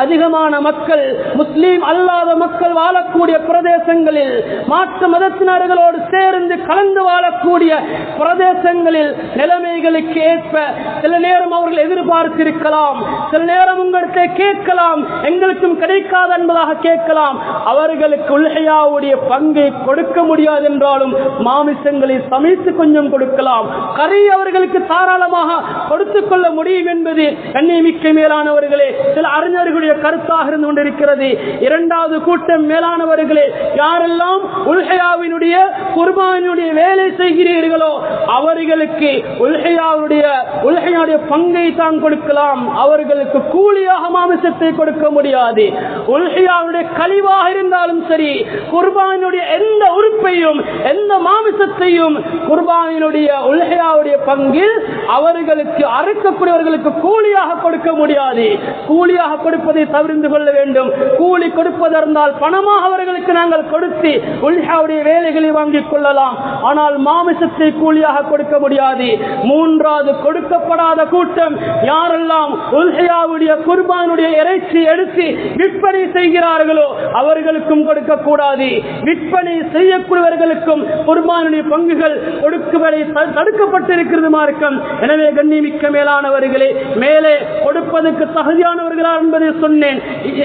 அதிகமான மக்கள் முஸ்லீம் அல்லாத மக்கள் வாழக்கூடிய பிரதேசங்களில், மாற்று மதத்தினர்களோடு சேர்ந்து கலந்து வாழக்கூடிய பிரதேசங்களில் நிலைமைகளுக்கு ஏற்ப சில நேரம் அவர்கள் எதிர்பார்த்திருக்கலாம், சில நேரம் உங்களிடத்தை கேட்கலாம், எங்களுக்கும் கிடைக்காது என்பதாக கேட்கலாம். அவர்களுக்கு உல்ஹியாவுடைய பங்கை கொடுக்க முடியாது என்றாலும் மாமிசங்களை சமைத்து கொஞ்சம் கொடுக்கலாம், கறி அவர்களுக்கு தாராளமாக கொடுத்துக் கொள்ள முடியும் என்பது கண்ணியமிக்க மேலானவர்களே சில அறிஞர்களுடைய கருத்தாக இருந்து கொண்டிருக்கிறது. இரண்டாவது கூட்டம் மேலானவர்களே, யாரெல்லாம் உல்ஹியாவினுடைய குர்பானினுடைய வேலை செய்கிறீர்களோ அவர்களுக்கு உல்ஹியாவுடைய பங்கை தான் கொடுக்கலாம், அவர்களுக்கு கூலியாக மாமிசத்தை கொடுக்க முடியாது. உல்ஹியாவுடைய கழிவாக இருந்தாலும் சரி, குர்பானினுடைய எந்த உறுப்பையும் எந்த மாமிசத்தையும் குர்பானினுடைய உல்ஹியாவுடைய பங்கில் அவர்களுக்கு அறுக்கக்கூடியவர்களுக்கு கூலியாக கொடுக்க முடியாது. கூலியாக கொடுப்பதை தவிர்த்து கொள்ள வேண்டும். கூலி கொடுப்பதற்கால் பணமாக அவர்களுக்கு நாங்கள் கொடுத்து உல்ஹியாவுடைய வேலைகளை வாங்கிக் கொள்ளலாம், ஆனால் மாமிசத்தை கூலியாக கொடுக்க முடியாது. மூன்றாவது கொடுக்கப்படாத கூட்டம் யாரெல்லாம் உல்ஹியாவுடைய குர்பானுடைய இறைச்சி எடுத்து விற்பனை செய்கிறார்களோ அவர்களுக்கும் கொடுக்க கூடாது. விற்பனை செய்யக்கூடியவர்களுக்கும் குர்பானுடைய பங்குகள் கொடுக்குவதை தடுக்கப்பட்டிருக்கிறது மார்க்கம். எனவே கண்ணியமிக்க மேலானவர்களே, மேலே கொடுப்பதற்கு தகுதியானவர்களா என்பதை சொன்னேன்.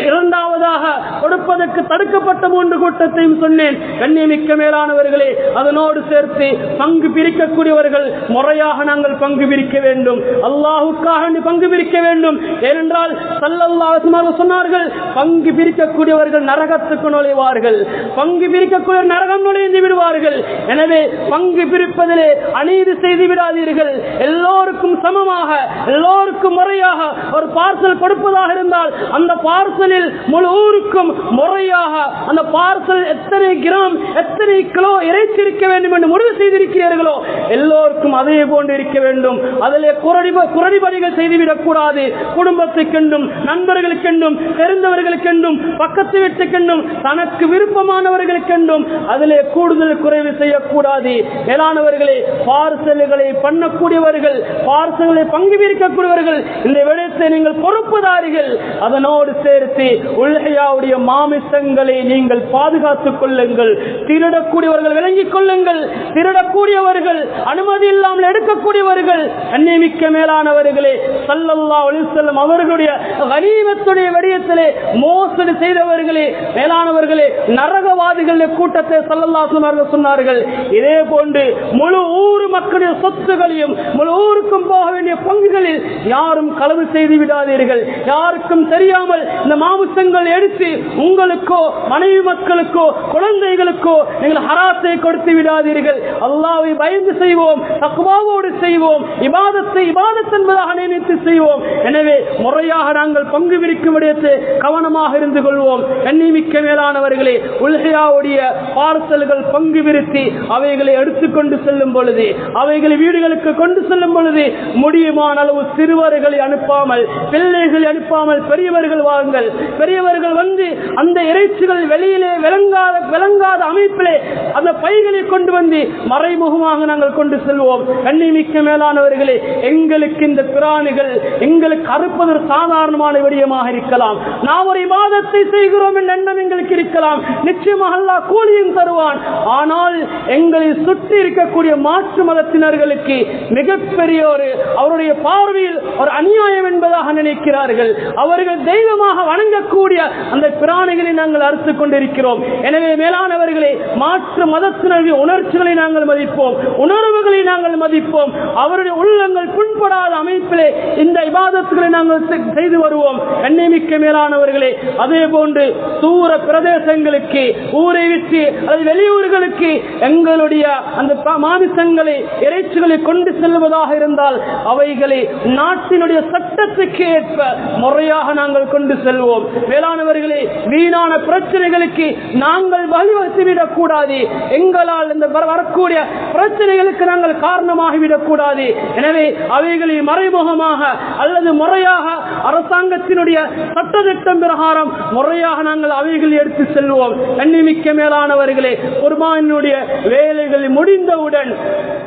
இரண்டாவதாக கொடுப்பதற்கு தடுக்கப்பட்ட மூன்று கூட்டத்தையும் சொன்னேன். கண்ணியமிக்க மேலானவர்களே, அதனோடு சேர்த்து பங்கு பிரிக்கக்கூடியவர்கள் முறையாக நாங்கள் பங்கு பிரிக்க வேண்டும், அல்லாஹுக்காக பங்கு பிரிக்க வேண்டும். ஏனென்றால் ஸல்லல்லாஹு அலைஹி வஸல்லம் சொன்னார்கள், பங்கு பிரிக்கக்கூடியவர்கள் நரகத்துக்கு நுழைவார்கள், பங்கு பிரிக்கக்கூடிய நரகம் நுழைந்து விடுவார்கள். எனவே பங்கு பிரிப்பதிலே அநீதி செய்து விடாதீர்கள். எல்லோருக்கும் சமமாக எல்லோருக்கும் முறையாக ஒரு பார்சல் கொடுப்பதாக இருந்தால் அந்த பார்சலில் முழு ஊருக்கும் முறையாக அந்த பார்சல் எத்தனை கிராம் எத்தனை கிலோ இறைச்சி இருக்க வேண்டும் என்று முடிவு செய்திருக்கிறீர்களோ எல்லோருக்கும் அதே போன்று இருக்க வேண்டும். அதிலே குரடிபடிகள் செய்துவிடக் கூடாது. குடும்பத்துக்கென்றும் நண்பர்களுக்கென்றும் தெரிந்தவர்களுக்கென்றும் பக்கத்து வீட்டுக்கென்றும் தனக்கு விருப்பமானவர்களுக்கென்றும் அதிலே கூடுதல் குறைவு செய்யக்கூடாது. மேலானவர்களே, பார்சல்களை பண்ணக்கூடியவர்கள், பார்சல்களை பங்கு பிரிக்கக்கூடியவர்கள், இந்த விடயத்தை நீங்கள் பொறுப்புதாரிகள். அதனோடு சேர்த்து உல்ஹியாவுடைய மாமிசங்களை நீங்கள் பாதுகாத்துக் கொள்ளுங்கள். திருடக்கூடியவர்கள் விளங்கிக் கொள்ளுங்கள். திருடக்கூடியவர்கள், அனுமதி இல்லாமல் எடுக்கக்கூடியவர்கள், கண்ணியமிக்க மேலானவர்களே, ஸல்லல்லாஹு அலைஹி வஸல்லம் அவர்களுடைய கனிமத்துடைய விடயத்திலே மோசடி செய்தவர்களே, மேலானவர்களே, நரகவாதிகளுடைய கூட்டத்தை ஸல்லல்லாஹு அலைஹி வஸல்லம் சொன்னார்கள். இதே போன்று முழு ஊர் மக்களுடைய சொத்துகளையும் முழு ஊருக்கும் போக வேண்டிய பங்குகளில் யாரும் களவு செய்து விடாதீர்கள். யாருக்கும் தெரியாமல் இந்த மாமிசங்கள் எடுத்து உங்களுக்கோ மனைவி மக்களுக்கோ குழந்தைகளுக்கோ நீங்கள் ஹராத்தை கொடுத்து விடாதீர்கள். அல்லாஹ்வை பயந்து செய்வோம், தக்வாவோடு செய்வோம், இபாதத்தை இபாதத் என்பதாக நினைத்து செய்வோம். எனவே முறையாக நாங்கள் பங்கு பிரிக்கும் விடயத்தை கவனமாக இருந்து கொள்வோம். கண்ணியமிக்க மேலானவர்களே, உல்ஹியாவுடைய பார்சல்கள் பங்கு பிரித்து அவைகளை எடுத்துக்கொண்டு செல்லும் பொழுது, அவைகளை வீடுகளுக்கு கொண்டு செல்லும் பொழுது முடியுமான அளவு சிறுவர்களை அனுப்பாமல், பிள்ளைகளை அனுப்பாமல் பெரியவர்கள் வாருங்கள். பெரியவர்கள் வந்து அந்த இறைச்சிகள் வெளியிலே விளங்காத அமைப்பிலே அந்த பைகளை கொண்டு வந்து மறைமுகமாக நாங்கள் கொண்டு செல்வோம். கண்ணியமிக்க மேலானவர்களே, எங்களுக்கு இந்த பிராணிகள் எங்களுக்கு அறுப்பது சாதாரணமான விடயமாக இருக்கலாம். நாம் ஒரு இபாதத்தை செய்கிறோம் என்ற எண்ணம் எங்களுக்கு இருக்கலாம். நிச்சயமாக அல்லாஹ் கூலியும் தருவான். ஆனால் எங்களை சுற்றி இருக்கக்கூடிய மாற்று மதத்தினர்களுக்கு மிகப்பெரிய ஒரு அவருடைய பார்வையில் ஒரு அநியாயம் என்பதாக நினைக்கிறார்கள். அவர்கள் தெய்வமாக வணங்கக்கூடிய அந்த பிராணிகளை நாங்கள் அறுத்துக் கொண்டிருக்கிறோம். எனவே மேலானவர்களே, மாற்று மதத்தினர்கள் உணர்ச்சிகளை நாங்கள் மதிப்போம், உணர்வுகளை நாங்கள் மதிப்போம். அவருடைய உள்ளங்கள் புண்படாத அமைப்பிலே இந்த இபாதத்துகளை நாங்கள் செய்து வருவோம். கண்ணியமிக்க மேலானவர்களே, அதே போன்று தூர பிரதேசங்களுக்கு, ஊரை விட்டு அல்லது வெளியூர்களுக்கு எங்களுடைய அந்த மாமிசங்களை இறைச்சிகளை கொண்டு செல்வதாக இருந்தால் அவைகளை நாட்டினுடைய சட்டத்துக்கு ஏற்ப முறையாக நாங்கள் கொண்டு செல்வோம். மேலானவர்களே, வீணான பிரச்சனைகளுக்கு நாங்கள் வழிவகுத்துவிடக் கூடாது. எங்களால் இந்த வரக்கூடிய பிரச்சனைகளுக்கு நாங்கள் காரணமாகிவிடக் கூடாது. எனவே அவைகளை மறைமுகமாக அல்லது முறையாக அரசாங்கத்தினுடைய சட்டத்திட்டம் பிரகாரம் முறையாக நாங்கள் அவைகளை எடுத்து செல்வோம். கண்ணிமிக்க மேலானவர்களே, குர்பானினுடைய வேலைகள் முடிந்தவுடன்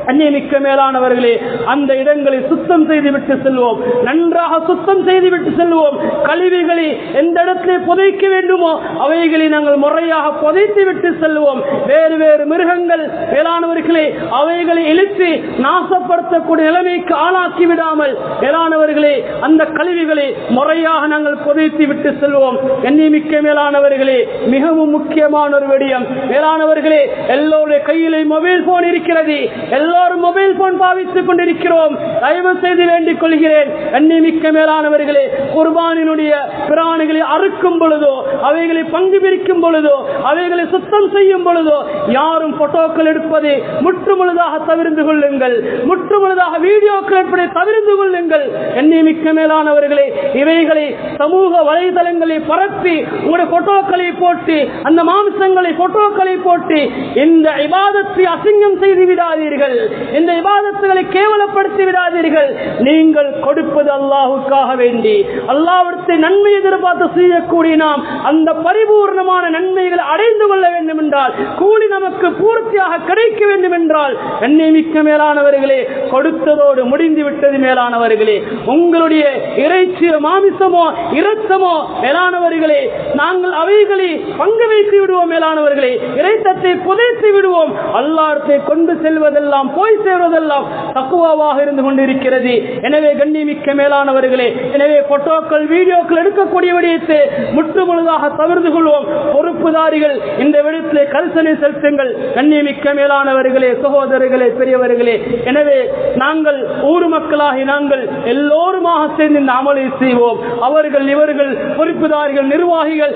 கண்ணிமிக்க மேலானவர்களே அந்த இடங்களை சுத்தம் செய்துவிட்டு செல்வோம். நன்றாக சுத்தம் செய்துவிட்டு செல்வோம். கழிவுகளை எந்த இடத்திலே புதைக்க வேண்டுமோ அவைகளை நாங்கள் முறையாக புதைத்து விட்டு செல்வோம். வேறு வேறு மிருகங்கள் மேலானவர்களே அவைகளை இழுத்து நாசப்படுத்தக்கூடிய நிலைமைக்கு ஆளாக்கி விடாமல் மேலானவர்களே அந்த கழிவுகளை முறையாக நாங்கள் புதைத்து விட்டு செல்வோம். கண்ணிமிக்க மேலானவர்களே, மிகவும் முக்கியமான ஒரு விடயம் மேலானவர்களே, எல்லோருடைய கையிலே மொபைல் போன் இருக்கிறது. எல்லோரும் மொபைல் போன் பாவித்துக் கொண்டிருக்கிறோம். தயவு செய்து வேண்டிக் கொள்கிறேன், கண்ணிமிக்க மேலானவர்களே, குர்பானினுடைய பிராணிகளை அறுக்கும் பொழுதோ அவைகளை பங்கு பிரிக்கும் பொழுதோ அவைகளை சுத்தம் செய்யும் பொழுதோ யாரும் போட்டோக்கள் எடுப்பதை முற்றுமுழுதாக தவிர்த்து கொள்ளுங்கள். முற்றுமுழுதாக வீடியோக்கள் எடுப்பதை தவிர்த்து கொள்ளுங்கள். கண்ணிமிக்க மேலானவர்களே, இவைகளை சமூக வலைதளங்களை பரப்பி உங்களுடைய போட்டோக்களை போட்டு அந்த மாம்சங்களை போட்டோக்களை போட்டு இந்த இபாதத்தை அசிங்கம் செய்து விடாதீர்கள். இந்த இபாதத்துகளை கேவலப்படுத்தி விடாதீர்கள். நீங்கள் கொடுப்பது அல்லாஹ்வுக்காக வேண்டி அல்லாஹ்விடத்தை நன்மை எதிர்பார்த்து செய்யக்கூடிய நாம் அந்த பரிபூர்ணமான நன்மைகளை அடைந்து கொள்ள வேண்டும் என்றால், கூலி நமக்கு பூர்த்தியாக கிடைக்க வேண்டும் என்றால், கண்ணிமிக்க மேலானவர்களே, கொடுத்ததோடு முடிந்து விட்டது மேலானவர்களே. உங்களுடைய இறைச்சியோ மாமிசமோ இரத்தமோ மேலானவர்களே நாங்கள் அவைகளை பங்கு வைத்து விடுவோம் மேலானவர்களே. இறைத்தத்தை புதைத்து விடுவோம். அல்லாஹ்வை கொண்டு செல்வதெல்லாம் போய் சேர்வதெல்லாம் தக்வாவாக இருந்து கொண்டிருக்கிறது. எனவே கண்ணிமிக்க மேலானவர்களே, எனவே போட்டோக்கள் வீடியோக்கள் எடுக்கக்கூடிய விடயத்தை முற்றுமுழுதாக தவிர்த்து கொள்வோம். பொறுப்புதாரிகள் இந்த விடயத்திலே கரிசனை செலுத்துங்கள். கண்ணிமிக்க மேலானவர்களே, சகோதரர்களே, பெரியவர்களே, எனவே நாங்கள் ஊர் மக்களாகி நாங்கள் எல்லோருமாக சேர்ந்து இந்த அமலை செய்வோம். அவர்கள் இவர்கள் பொறுப்புதாரிகள் நிர்வாகிகள்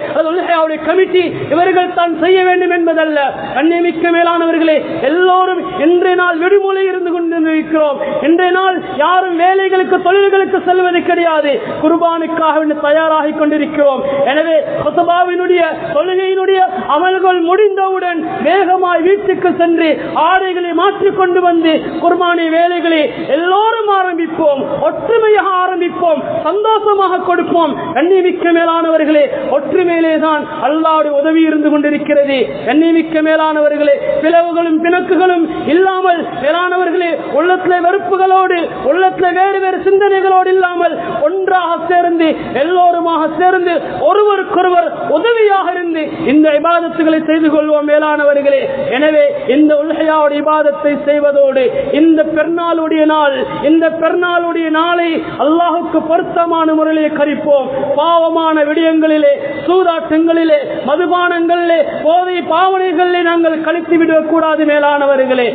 கமிட்டி இவர்கள் தான் செய்ய வேண்டும் என்பதல்ல. கண்ணிமிக்க மேலானவர்களே, எல்லோரும் இன்றைய நாள் விடுமுறை இருந்து கொண்டிருக்கிறோம். இன்றைய நாள் யாரும் வேலைகளுக்கு தொழில்களுக்கு செல்வது கிடையாது. குர்பானுக்காக தயாராகி கொண்டிருக்கிறோம். எனவே குத்பாவினுடைய தொழுகையினுடைய அமல்கள் முடிந்தவுடன் வேகமாய் வீட்டுக்கு சென்று ஆடைகளை மாற்றிக் கொண்டு வந்து குர்பானி வேலைகளை எல்லோரும் ஆரம்பிப்போம். ஒற்றுமையாக ஆரம்பிப்போம். சந்தோஷமாக கொடுப்போம். கண்ணிமிக்க மேலானவர்களே, ஒற்றுமையிலே தான் அல்லாஹ்வுடைய உதவி இருந்து கொண்டிருக்கிறது. கண்ணிமிக்க மேலானவர்களே, பிளவுகளும் பிணக்குகளும் இல்லாமல் மேலானவர்களே உள்ளத்திலே வெறுப்புகளோடு உள்ளத்திலே வேறு வேறு சிந்தனைகளோடு இல்லாமல் ஒன்றாக சேர்ந்து எல்லோருமாக சேர்ந்து ஒருவருக்கொருவர் உதவியாக இருந்து இந்த இபாதத்துகளை செய்து கொள்வோம் மேலானவர்களே. எனவே இந்த உல்ஹியாவுடைய இபாதத்தை செய்வதோடு இந்த பெருநாளுடைய நாள் இந்த பெருநாளுடைய நாளை அல்லாஹ்வுக்கு பொருத்தமான முறையிலே கழிப்போம். பாவமான விடயங்களிலே சூதாட்டங்களிலே மதுபானங்களிலே போதை பாவனைகளிலே நாங்கள் கழித்து விடக்கூடாது மேலானவர்களே.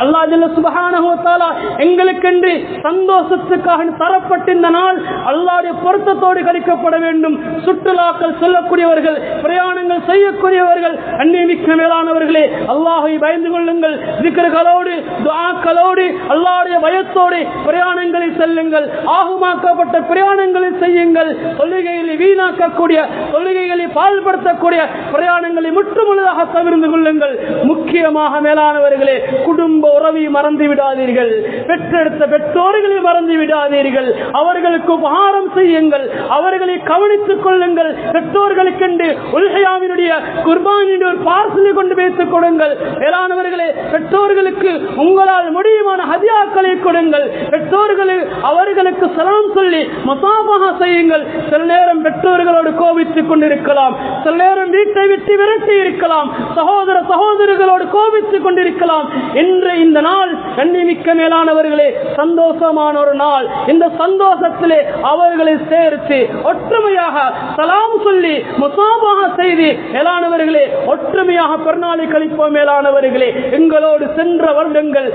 அல்லாஹ் ஜல்ல சுப்ஹானஹு வ தஆலா எங்களுக்கென்று சந்தோஷத்துக்காக தரப்பட்ட இந்த நாள் அல்லாஹ்வுடைய பொருத்தத்தோடு கழிக்கப்பட வேண்டும். சுற்றுலாக்கள் சொல்லக்கூடியவர்கள் பிரயாணங்கள் செய்யக்கூடியவர்கள் அன்னிமிக்க மேலானவர்களே, அல்லாஹ்வை பயந்து கொள்ளுங்கள். திக்ர்களோடு துஆக்களோடு அல்லாஹ்வுடைய பயத்தோடு பிரயாணங்களை செல்லுங்கள். ஆகுமாக்கப்பட்ட பிரயாணங்களை செய்யுங்கள். தொழுகைகளை வீணாக்கக்கூடிய தொழுகைகளை பால்படுத்தக்கூடிய பிரயாணங்களை முற்றுமுழுதாக தவிர்த்து கொள்ளுங்கள். முக்கியமாக மேலானவர்களே, குடும்ப உறவை மறந்து விடாதீர்கள். பெற்றெடுத்த பெற்றோர்களை மறந்து விடாதீர்கள். அவர்களுக்கு உபகாரம் செய்யுங்கள். அவர்களை கவனித்துக் கொள்ளுங்கள். பெற்றோர்களுக்கென்று உல்ஹியாவினுடைய குர்பானியுடைய ஒரு பார்சலை கொண்டு வைத்துக் கொடுங்கள். மேலானவர்களே, பெற்றோர்களுக்கு உங்களால் முடியுமான ஹதியாக்களை கொடுங்கள். பெற்றோர்களுக்கு அவர்களுக்கு சலாம் சொல்லி முசாஃபஹா செய்யுங்கள். சில நேரம் பெற்றோர்களோடு கோபித்துக் கொண்டிருக்கலாம். சில நேரம் வீட்டை விட்டு விரட்டி இருக்கலாம். சகோதர சகோதரிகளோடு கோபித்துக் கொண்டிருக்கலாம். இன்று இந்த நாள் கண்ணிமிக்க மேலானவர்களே சந்தோஷமான ஒரு நாள். இந்த சந்தோஷத்திலே அவர்களை சேர்த்து ஒற்றுமையாக சலாம் சொல்லி முசாஃபஹா செய்து மேலானவர்களே ஒற்றுமையாக பெருநாளை கழிப்போம். மேலானவர்களே, எங்களோடு சென்ற வருடங்கள்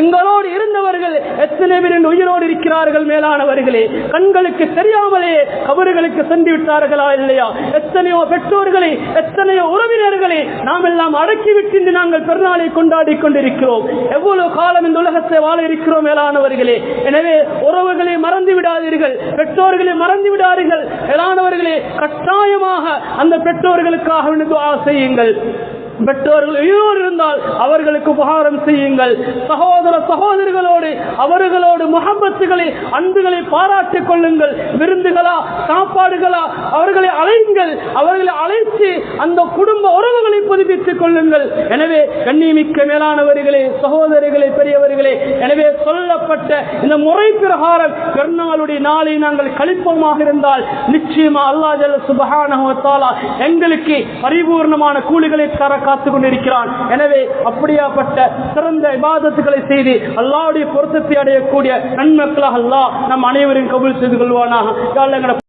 எங்களோடு இருந்தவர்கள் எத்தனை பேர் உயிரோடு இருக்கிறார்கள் மேலானவர்களே. கண்களுக்கு தெரியாமலே கபர்களுக்கு சென்று விட்டார்களா இல்லையா? எத்தனையோ பெற்றோர்களை எத்தனையோ உறவினர்களை நாம் எல்லாம் அடக்கிவிட்டு நாங்கள் பெருநாளை கொண்டாடி கொண்டிருக்கிறோம். எவ்வளவு காலம் இந்த உலகத்தை வாழ இருக்கிறோம் மேலானவர்களே. எனவே உறவுகளை மறந்து விடாதீர்கள். பெற்றோர்களை மறந்து விடாதீர்கள் மேலானவர்களே. கட்டாயமாக அந்த பெற்றோர்களுக்காக துஆ செய்யுங்கள். பெற்றோர்கள் உயிரோடு இருந்தால் அவர்களுக்கு உபகாரம் செய்யுங்கள். சகோதர சகோதரிகளோடு அவர்களோடு முஹப்பத்துகளை அன்புகளை பாராட்டிக் கொள்ளுங்கள். விருந்துகளா சாப்பாடுகளா அவர்களை அழைங்கள். அவர்களை அழைத்து அந்த குடும்ப உறவுகளை புதுப்பித்துக் கொள்ளுங்கள். எனவே கண்ணியமிக்க மேலானவர்களே, சகோதரிகளே, பெரியவர்களே, எனவே சொல்லப்பட்ட இந்த முறை பிரகாரம் பெருநாளுடைய நாளை நாங்கள் கழிப்போமாக இருந்தால் நிச்சயமா அல்லாஹ் ஜல்ல சுப்ஹானஹு வ தஆலா எங்களுக்கு பரிபூர்ணமான கூலிகளை தர காத்துக் கொண்டிருக்கிறான். எனவே அப்படியாப்பட்ட சிறந்த இபாதத்துகளை செய்து அல்லாஹ்வுடைய பொருத்தத்தை அடையக்கூடிய நன்மக்களாக அல்லாஹ் நம் அனைவரையும் கபூல் செய்து கொள்வானாக.